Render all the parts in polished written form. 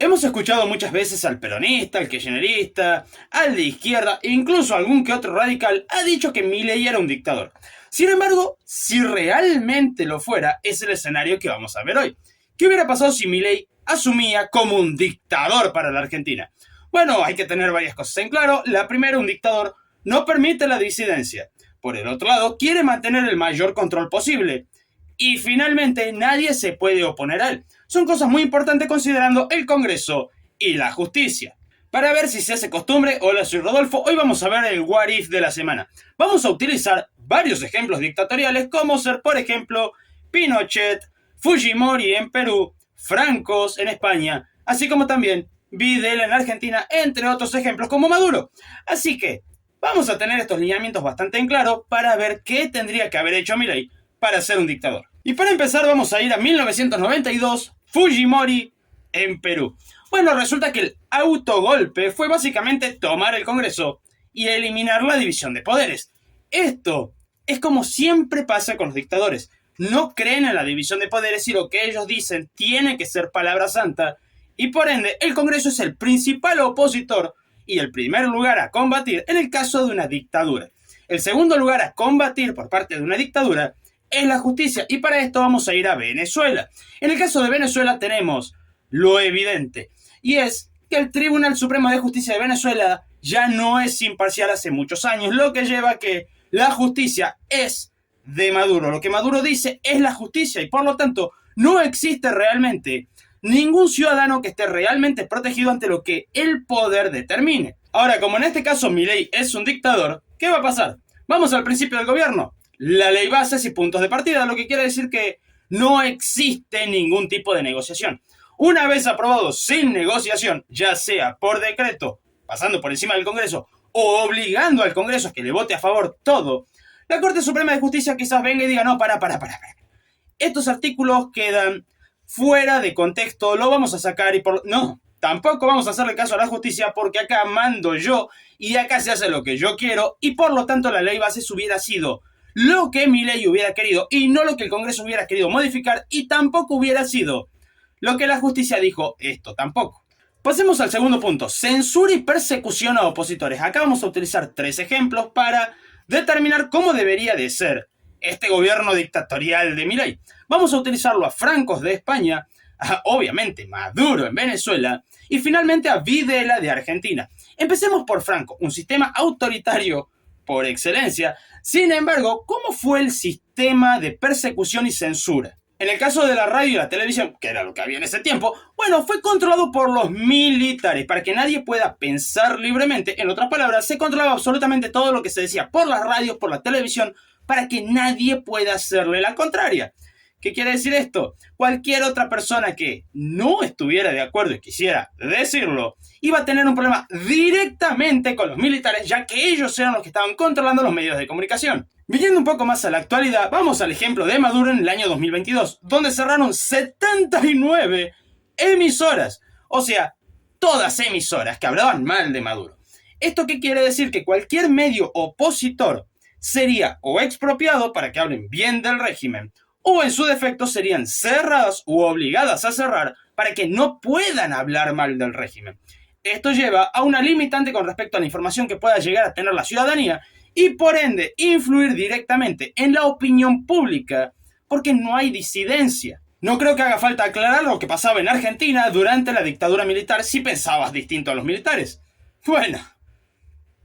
Hemos escuchado muchas veces al peronista, al kirchnerista, al de izquierda e incluso algún que otro radical ha dicho que Milei era un dictador. Sin embargo, si realmente lo fuera, es el escenario que vamos a ver hoy. ¿Qué hubiera pasado si Milei asumía como un dictador para la Argentina? Bueno, hay que tener varias cosas en claro. La primera, un dictador no permite la disidencia. Por el otro lado, quiere mantener el mayor control posible. Y finalmente, nadie se puede oponer a él. Son cosas muy importantes considerando el Congreso y la justicia. Para ver si se hace costumbre, hola, soy Rodolfo, hoy vamos a ver el What If de la semana. Vamos a utilizar varios ejemplos dictatoriales como ser, por ejemplo, Pinochet, Fujimori en Perú, Francos en España, así como también Videla en Argentina, entre otros ejemplos como Maduro. Así que vamos a tener estos lineamientos bastante en claro para ver qué tendría que haber hecho Milei para ser un dictador. Y para empezar vamos a ir a 1992, Fujimori en Perú. Bueno, resulta que el autogolpe fue básicamente tomar el Congreso y eliminar la división de poderes. Esto es como siempre pasa con los dictadores. No creen en la división de poderes y lo que ellos dicen tiene que ser palabra santa. Y por ende, el Congreso es el principal opositor y el primer lugar a combatir en el caso de una dictadura. El segundo lugar a combatir por parte de una dictadura es la justicia. Y para esto vamos a ir a Venezuela. En el caso de Venezuela tenemos lo evidente. Y es que el Tribunal Supremo de Justicia de Venezuela ya no es imparcial hace muchos años. Lo que lleva a que la justicia es de Maduro. Lo que Maduro dice es la justicia. Y por lo tanto no existe realmente ningún ciudadano que esté realmente protegido ante lo que el poder determine. Ahora, como en este caso Milei es un dictador, ¿qué va a pasar? Vamos al principio del gobierno. La ley bases y puntos de partida, lo que quiere decir que no existe ningún tipo de negociación. Una vez aprobado sin negociación, ya sea por decreto, pasando por encima del Congreso, o obligando al Congreso a que le vote a favor todo, la Corte Suprema de Justicia quizás venga y diga, no, para. Estos artículos quedan fuera de contexto, lo vamos a sacar y por... No, tampoco vamos a hacerle caso a la justicia porque acá mando yo y acá se hace lo que yo quiero y por lo tanto la ley bases hubiera sido lo que Milei hubiera querido y no lo que el Congreso hubiera querido modificar y tampoco hubiera sido lo que la justicia dijo, esto tampoco. Pasemos al segundo punto, censura y persecución a opositores. Acá vamos a utilizar 3 ejemplos para determinar cómo debería de ser este gobierno dictatorial de Milei. Vamos a utilizarlo a Francos de España, a, obviamente Maduro en Venezuela y finalmente a Videla de Argentina. Empecemos por Franco, un sistema autoritario por excelencia. Sin embargo, ¿cómo fue el sistema de persecución y censura? En el caso de la radio y la televisión, que era lo que había en ese tiempo, bueno, fue controlado por los militares para que nadie pueda pensar libremente. En otras palabras, se controlaba absolutamente todo lo que se decía por las radios, por la televisión, para que nadie pueda hacerle la contraria. ¿Qué quiere decir esto? Cualquier otra persona que no estuviera de acuerdo y quisiera decirlo, iba a tener un problema directamente con los militares, ya que ellos eran los que estaban controlando los medios de comunicación. Viniendo un poco más a la actualidad, vamos al ejemplo de Maduro en el año 2022, donde cerraron 79 emisoras, o sea, todas emisoras que hablaban mal de Maduro. ¿Esto qué quiere decir? Que cualquier medio opositor sería o expropiado para que hablen bien del régimen, o en su defecto serían cerradas u obligadas a cerrar para que no puedan hablar mal del régimen. Esto lleva a una limitante con respecto a la información que pueda llegar a tener la ciudadanía y por ende influir directamente en la opinión pública porque no hay disidencia. No creo que haga falta aclarar lo que pasaba en Argentina durante la dictadura militar si pensabas distinto a los militares. Bueno,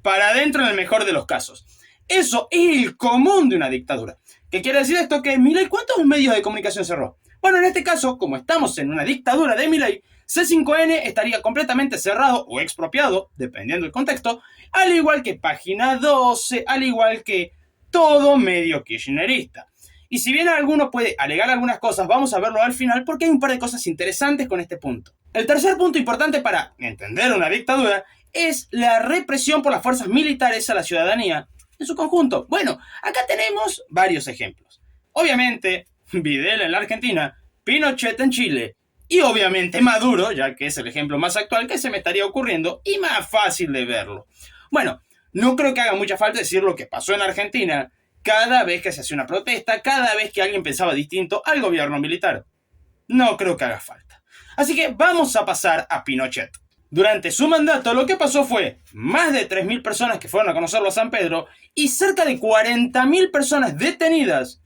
para adentro en el mejor de los casos. Eso es el común de una dictadura. ¿Qué quiere decir esto? Que Milei, ¿cuántos medios de comunicación cerró? Bueno, en este caso, como estamos en una dictadura de Milei, C5N estaría completamente cerrado o expropiado, dependiendo del contexto, al igual que Página 12, al igual que todo medio kirchnerista. Y si bien alguno puede alegar algunas cosas, vamos a verlo al final porque hay un par de cosas interesantes con este punto. El tercer punto importante para entender una dictadura es la represión por las fuerzas militares a la ciudadanía en su conjunto. Bueno, acá tenemos varios ejemplos. Obviamente, Videla en la Argentina, Pinochet en Chile y obviamente Maduro, ya que es el ejemplo más actual que se me estaría ocurriendo y más fácil de verlo. Bueno, no creo que haga mucha falta decir lo que pasó en Argentina cada vez que se hacía una protesta, cada vez que alguien pensaba distinto al gobierno militar. No creo que haga falta. Así que vamos a pasar a Pinochet. Durante su mandato lo que pasó fue más de 3.000 personas que fueron a conocerlo a San Pedro y cerca de 40.000 personas detenidas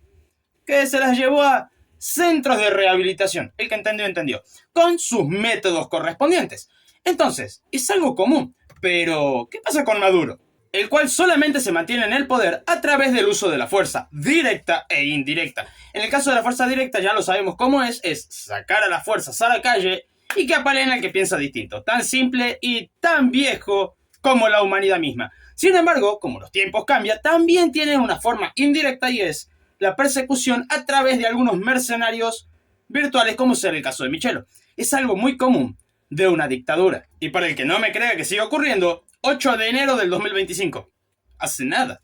que se las llevó a centros de rehabilitación. El que entendió, entendió. Con sus métodos correspondientes. Entonces, es algo común. Pero, ¿qué pasa con Maduro? El cual solamente se mantiene en el poder a través del uso de la fuerza directa e indirecta. En el caso de la fuerza directa ya lo sabemos cómo es sacar a las fuerzas a la calle y que apaleen al que piensa distinto. Tan simple y tan viejo como la humanidad misma. Sin embargo, como los tiempos cambian, también tienen una forma indirecta y es la persecución a través de algunos mercenarios virtuales, como será el caso de Michelo. Es algo muy común de una dictadura. Y para el que no me crea que sigue ocurriendo, 8 de enero del 2025. Hace nada.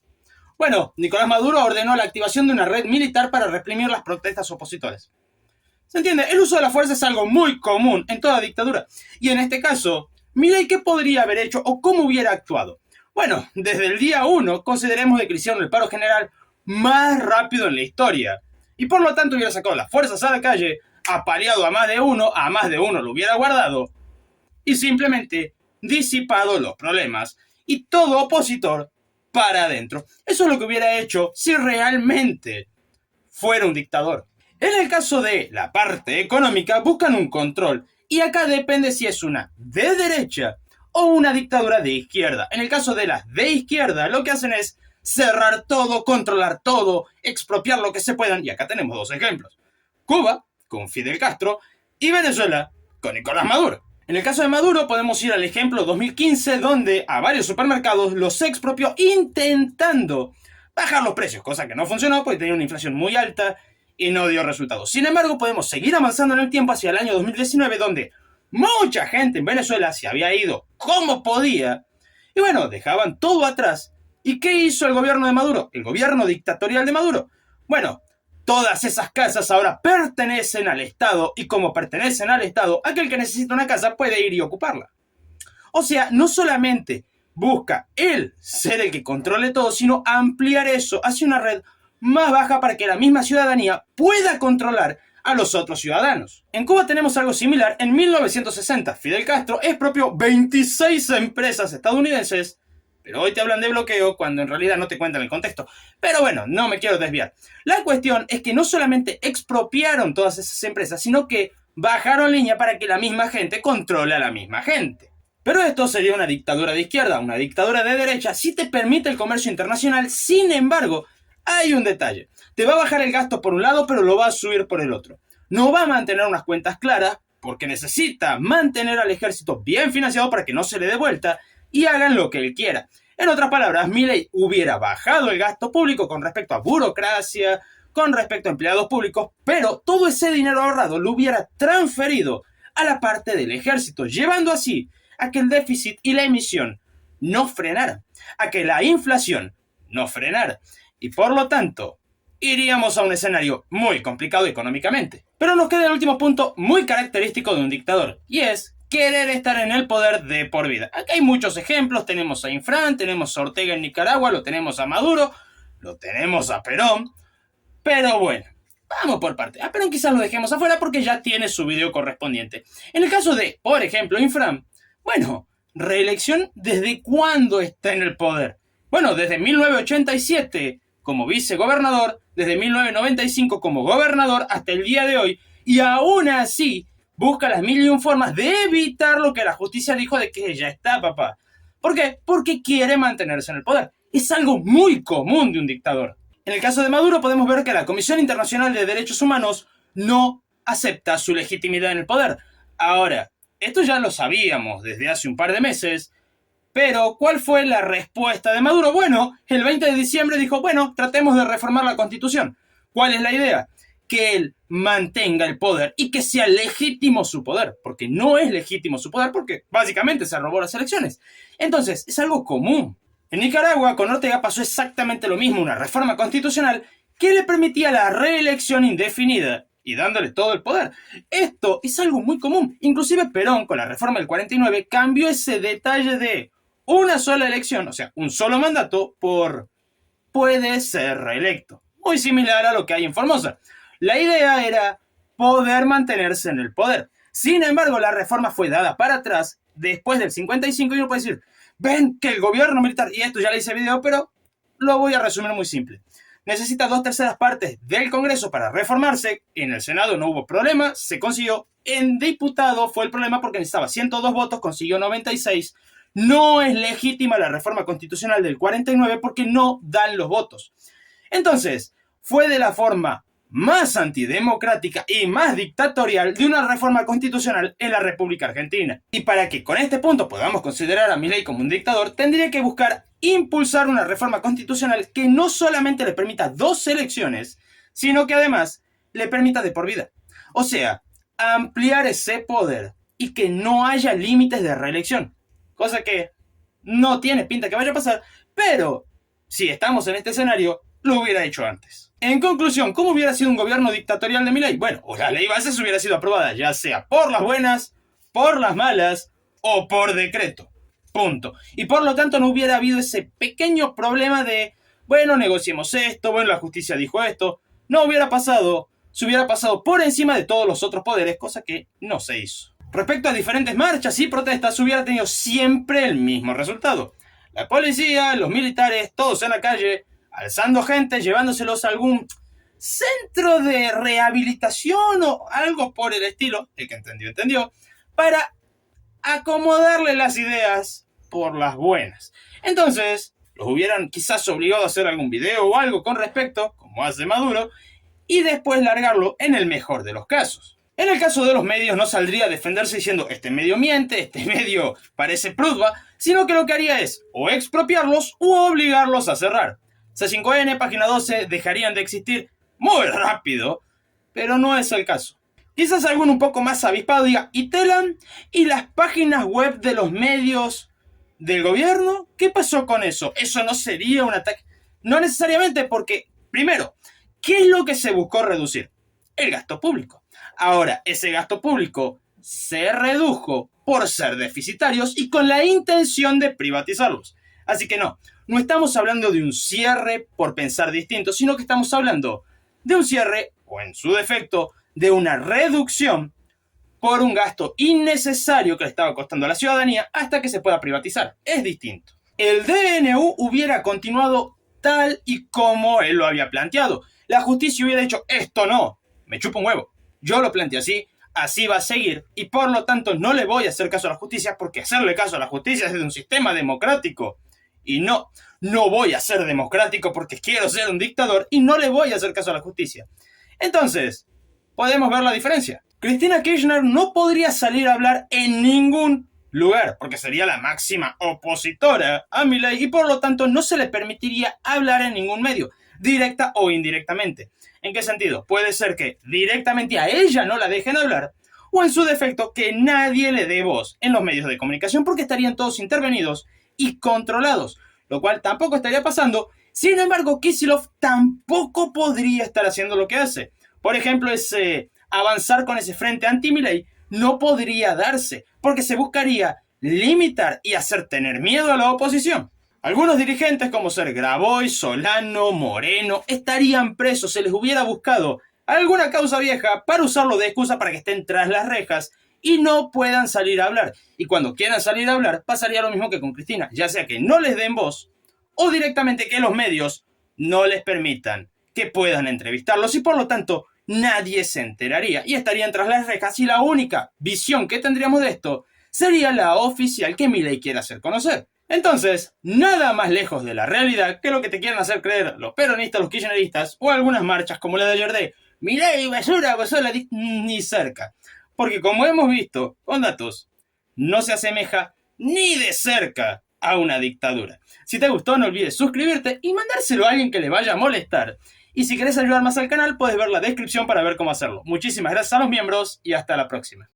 Bueno, Nicolás Maduro ordenó la activación de una red militar para reprimir las protestas opositores. ¿Se entiende? El uso de la fuerza es algo muy común en toda dictadura. Y en este caso, Milei, ¿qué podría haber hecho o cómo hubiera actuado? Bueno, desde el día 1 consideremos de que hicieron el paro general más rápido en la historia. Y por lo tanto hubiera sacado las fuerzas a la calle, apaleado a más de uno lo hubiera guardado y simplemente disipado los problemas y todo opositor para adentro. Eso es lo que hubiera hecho si realmente fuera un dictador. En el caso de la parte económica, buscan un control y acá depende si es una de derecha o una dictadura de izquierda. En el caso de las de izquierda, lo que hacen es cerrar todo, controlar todo, expropiar lo que se puedan. Y acá tenemos dos ejemplos. Cuba, con Fidel Castro, y Venezuela, con Nicolás Maduro. En el caso de Maduro podemos ir al ejemplo 2015, donde a varios supermercados los expropió intentando bajar los precios, cosa que no funcionó porque tenía una inflación muy alta y no dio resultados. Sin embargo, podemos seguir avanzando en el tiempo hacia el año 2019, donde mucha gente en Venezuela se había ido como podía y bueno, dejaban todo atrás. ¿Y qué hizo el gobierno de Maduro? El gobierno dictatorial de Maduro. Bueno, todas esas casas ahora pertenecen al Estado y como pertenecen al Estado, aquel que necesita una casa puede ir y ocuparla. O sea, no solamente busca él ser el que controle todo, sino ampliar eso hacia una red más baja para que la misma ciudadanía pueda controlar a los otros ciudadanos. En Cuba tenemos algo similar. En 1960, Fidel Castro expropió 26 empresas estadounidenses, pero hoy te hablan de bloqueo cuando en realidad no te cuentan el contexto. Pero bueno, no me quiero desviar. La cuestión es que no solamente expropiaron todas esas empresas, sino que bajaron línea para que la misma gente controle a la misma gente. Pero esto sería una dictadura de izquierda. Una dictadura de derecha sí te permite el comercio internacional. Sin embargo, hay un detalle. Te va a bajar el gasto por un lado, pero lo va a subir por el otro. No va a mantener unas cuentas claras porque necesita mantener al ejército bien financiado para que no se le dé vuelta y hagan lo que él quiera. En otras palabras, Milei hubiera bajado el gasto público con respecto a burocracia, con respecto a empleados públicos, pero todo ese dinero ahorrado lo hubiera transferido a la parte del ejército, llevando así a que el déficit y la emisión no frenaran, a que la inflación no frenara. Y por lo tanto, iríamos a un escenario muy complicado económicamente. Pero nos queda el último punto muy característico de un dictador, y es querer estar en el poder de por vida. Aquí hay muchos ejemplos, tenemos a Infran, tenemos a Ortega en Nicaragua, lo tenemos a Maduro, lo tenemos a Perón, pero bueno, vamos por parte. A Perón quizás lo dejemos afuera porque ya tiene su video correspondiente. En el caso de, por ejemplo, Infran, bueno, reelección, ¿desde cuándo está en el poder? Bueno, desde 1987 como vicegobernador, desde 1995 como gobernador hasta el día de hoy, y aún así busca las mil y un formas de evitar lo que la justicia dijo de que ya está, papá. ¿Por qué? Porque quiere mantenerse en el poder. Es algo muy común de un dictador. En el caso de Maduro podemos ver que la Comisión Internacional de Derechos Humanos no acepta su legitimidad en el poder. Ahora, esto ya lo sabíamos desde hace un par de meses, pero ¿cuál fue la respuesta de Maduro? Bueno, el 20 de diciembre dijo, bueno, tratemos de reformar la Constitución. ¿Cuál es la idea? Que él mantenga el poder y que sea legítimo su poder, porque no es legítimo su poder porque básicamente se robó las elecciones. Entonces, es algo común. En Nicaragua, con Ortega pasó exactamente lo mismo, una reforma constitucional que le permitía la reelección indefinida y dándole todo el poder. Esto es algo muy común. Inclusive Perón, con la reforma del 49, cambió ese detalle de una sola elección, o sea, un solo mandato por puede ser reelecto. Muy similar a lo que hay en Formosa. La idea era poder mantenerse en el poder. Sin embargo, la reforma fue dada para atrás después del 55 y uno puede decir, ven que el gobierno militar, y esto ya le hice video, pero lo voy a resumir muy simple. Necesita 2/3 partes del Congreso para reformarse. En el Senado no hubo problema, se consiguió. En diputado fue el problema porque necesitaba 102 votos, consiguió 96. No es legítima la reforma constitucional del 49 porque no dan los votos. Entonces, fue de la forma más antidemocrática y más dictatorial de una reforma constitucional en la República Argentina. Y para que con este punto podamos considerar a Milei como un dictador, tendría que buscar impulsar una reforma constitucional que no solamente le permita 2 elecciones, sino que además le permita de por vida. O sea, ampliar ese poder y que no haya límites de reelección. Cosa que no tiene pinta que vaya a pasar, pero si estamos en este escenario, lo hubiera hecho antes. En conclusión, ¿cómo hubiera sido un gobierno dictatorial de Milei? Bueno, o la ley Bases hubiera sido aprobada, ya sea por las buenas, por las malas o por decreto. Punto. Y por lo tanto no hubiera habido ese pequeño problema de, bueno, negociemos esto, bueno, la justicia dijo esto. No hubiera pasado, se hubiera pasado por encima de todos los otros poderes, cosa que no se hizo. Respecto a diferentes marchas y protestas, hubiera tenido siempre el mismo resultado. La policía, los militares, todos en la calle, alzando gente, llevándoselos a algún centro de rehabilitación o algo por el estilo, el que entendió, entendió, para acomodarle las ideas por las buenas. Entonces, los hubieran quizás obligado a hacer algún video o algo con respecto, como hace Maduro, y después largarlo en el mejor de los casos. En el caso de los medios no saldría a defenderse diciendo este medio miente, este medio parece prudva, sino que lo que haría es o expropiarlos u obligarlos a cerrar. C5N, Página 12 dejarían de existir muy rápido, pero no es el caso. Quizás alguno un poco más avispado diga, ¿y Telam? ¿Y las páginas web de los medios del gobierno? ¿Qué pasó con eso? ¿Eso no sería un ataque? No necesariamente porque, primero, ¿qué es lo que se buscó reducir? El gasto público. Ahora, ese gasto público se redujo por ser deficitarios y con la intención de privatizarlos. Así que no estamos hablando de un cierre por pensar distinto, sino que estamos hablando de un cierre, o en su defecto, de una reducción por un gasto innecesario que le estaba costando a la ciudadanía hasta que se pueda privatizar. Es distinto. El DNU hubiera continuado tal y como él lo había planteado. La justicia hubiera dicho, esto no, me chupa un huevo. Yo lo planteé así, así va a seguir, y por lo tanto no le voy a hacer caso a la justicia, porque hacerle caso a la justicia es de un sistema democrático. Y no voy a ser democrático porque quiero ser un dictador y no le voy a hacer caso a la justicia. Entonces, podemos ver la diferencia. Cristina Kirchner no podría salir a hablar en ningún lugar porque sería la máxima opositora a Milei y por lo tanto no se le permitiría hablar en ningún medio, directa o indirectamente. ¿En qué sentido? Puede ser que directamente a ella no la dejen hablar o en su defecto que nadie le dé voz en los medios de comunicación porque estarían todos intervenidos y controlados, lo cual tampoco estaría pasando. Sin embargo, Kicillof tampoco podría estar haciendo lo que hace. Por ejemplo, avanzar con ese frente anti-Milei no podría darse, porque se buscaría limitar y hacer tener miedo a la oposición. Algunos dirigentes como ser Grabois, Solano, Moreno, estarían presos, se les hubiera buscado alguna causa vieja para usarlo de excusa para que estén tras las rejas y no puedan salir a hablar. Y cuando quieran salir a hablar, pasaría lo mismo que con Cristina, ya sea que no les den voz o directamente que los medios no les permitan que puedan entrevistarlos y por lo tanto nadie se enteraría y estarían tras las rejas y la única visión que tendríamos de esto sería la oficial que Milei quiere hacer conocer. Entonces, nada más lejos de la realidad que lo que te quieren hacer creer los peronistas, los kirchneristas o algunas marchas como la de ayer de Milei, basura, basura, ni cerca. Porque como hemos visto con datos, no se asemeja ni de cerca a una dictadura. Si te gustó, no olvides suscribirte y mandárselo a alguien que le vaya a molestar. Y si querés ayudar más al canal, puedes ver la descripción para ver cómo hacerlo. Muchísimas gracias a los miembros y hasta la próxima.